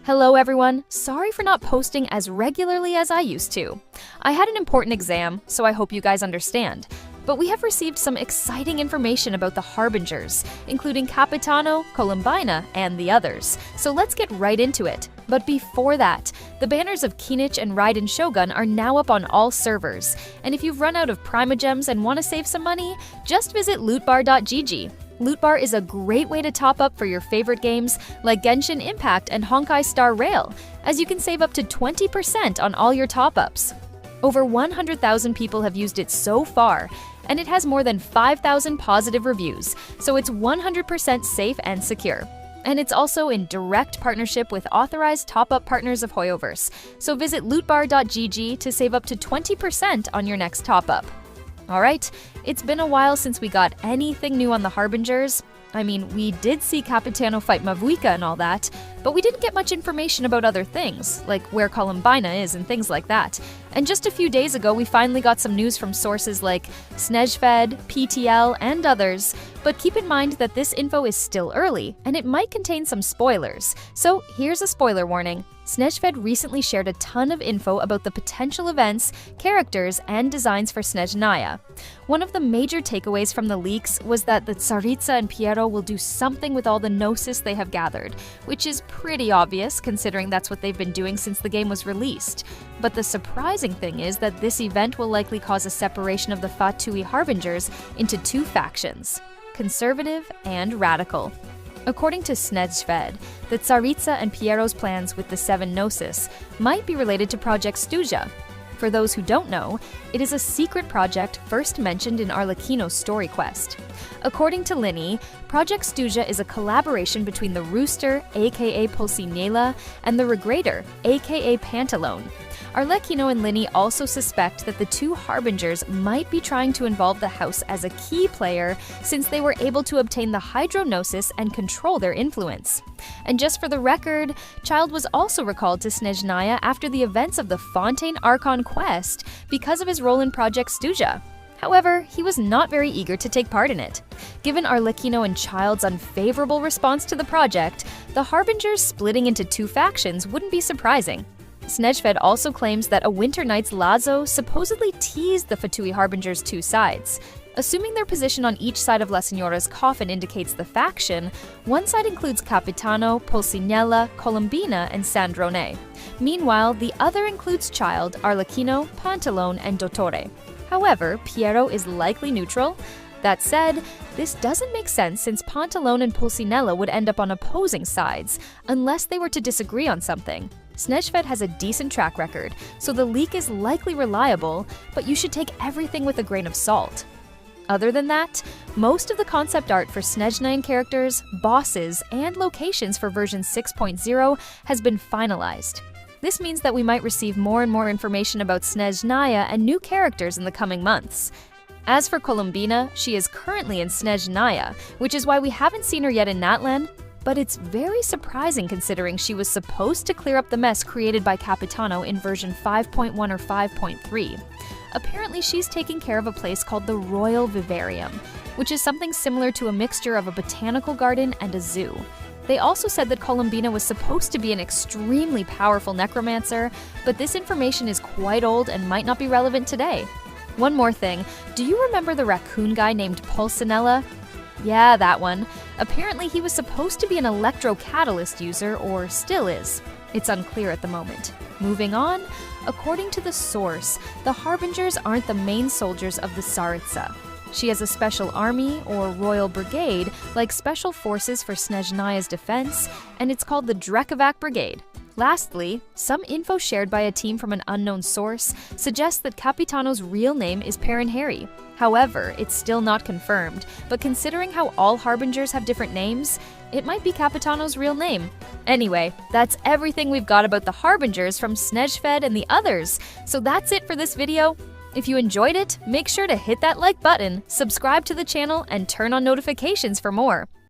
Hello everyone, sorry for not posting as regularly as I used to. I had an important exam, so I hope you guys understand. But we have received some exciting information about the Harbingers, including Capitano, Columbina, and the others. So let's get right into it. But before that, the banners of Kinich and Raiden Shogun are now up on all servers. And if you've run out of Primogems and want to save some money, just visit lootbar.gg. Lootbar is a great way to top up for your favorite games like Genshin Impact and Honkai Star Rail, as you can save up to 20% on all your top-ups. Over 100,000 people have used it so far, and it has more than 5,000 positive reviews, so it's 100% safe and secure. And it's also in direct partnership with authorized top-up partners of Hoyoverse, so visit lootbar.gg to save up to 20% on your next top-up. Alright, it's been a while since we got anything new on the Harbingers. I mean, we did see Capitano fight Mavuika and all that, but we didn't get much information about other things, like where Columbina is and things like that. And just a few days ago, we finally got some news from sources like Snezhfed, PTL, and others, but keep in mind that this info is still early, and it might contain some spoilers. So here's a spoiler warning. Snezhfed recently shared a ton of info about the potential events, characters, and designs for Snezhnaya. One of the major takeaways from the leaks was that the Tsaritsa and Pierro will do something with all the Gnosis they have gathered, which is pretty obvious considering that's what they've been doing since the game was released. But the surprising thing is that this event will likely cause a separation of the Fatui Harbingers into two factions, conservative and radical. According to Snezhfed, the Tsaritsa and Pierro's plans with the 7 Gnosis might be related to Project Stuja. For those who don't know, it is a secret project first mentioned in Arlecchino's story quest. According to Linny, Project Stuja is a collaboration between the Rooster, aka Pulcinella, and the Regrader, aka Pantalone. Arlecchino and Linny also suspect that the two Harbingers might be trying to involve the house as a key player since they were able to obtain the Hydro-Gnosis and control their influence. And just for the record, Child was also recalled to Snezhnaya after the events of the Fontaine Archon quest because of his role in Project Stuja. However, he was not very eager to take part in it. Given Arlecchino and Child's unfavorable response to the project, the Harbingers splitting into two factions wouldn't be surprising. Snezhfed also claims that a Winter Knight's Lazo supposedly teased the Fatui Harbingers' two sides. Assuming their position on each side of La Signora's coffin indicates the faction, one side includes Capitano, Pulcinella, Columbina, and Sandrone. Meanwhile, the other includes Child, Arlecchino, Pantalone, and Dottore. However, Pierro is likely neutral. That said, this doesn't make sense since Pantalone and Pulcinella would end up on opposing sides, unless they were to disagree on something. Snezhfed has a decent track record, so the leak is likely reliable, but you should take everything with a grain of salt. Other than that, most of the concept art for Snezhnayan characters, bosses, and locations for version 6.0 has been finalized. This means that we might receive more and more information about Snezhnaya and new characters in the coming months. As for Columbina, she is currently in Snezhnaya, which is why we haven't seen her yet in Natlan, but it's very surprising considering she was supposed to clear up the mess created by Capitano in version 5.1 or 5.3. Apparently she's taking care of a place called the Royal Vivarium, which is something similar to a mixture of a botanical garden and a zoo. They also said that Columbina was supposed to be an extremely powerful necromancer, but this information is quite old and might not be relevant today. One more thing, do you remember the raccoon guy named Pulcinella? Yeah, that one. Apparently he was supposed to be an electrocatalyst user, or still is. It's unclear at the moment. Moving on, according to the source, the Harbingers aren't the main soldiers of the Tsaritsa. She has a special army, or royal brigade, like special forces for Snezhnaya's defense, and it's called the Drekavac Brigade. Lastly, some info shared by a team from an unknown source suggests that Capitano's real name is Perrin Harry. However, it's still not confirmed, but considering how all Harbingers have different names, it might be Capitano's real name. Anyway, that's everything we've got about the Harbingers from Snezhfed and the others, so that's it for this video. If you enjoyed it, make sure to hit that like button, subscribe to the channel, and turn on notifications for more.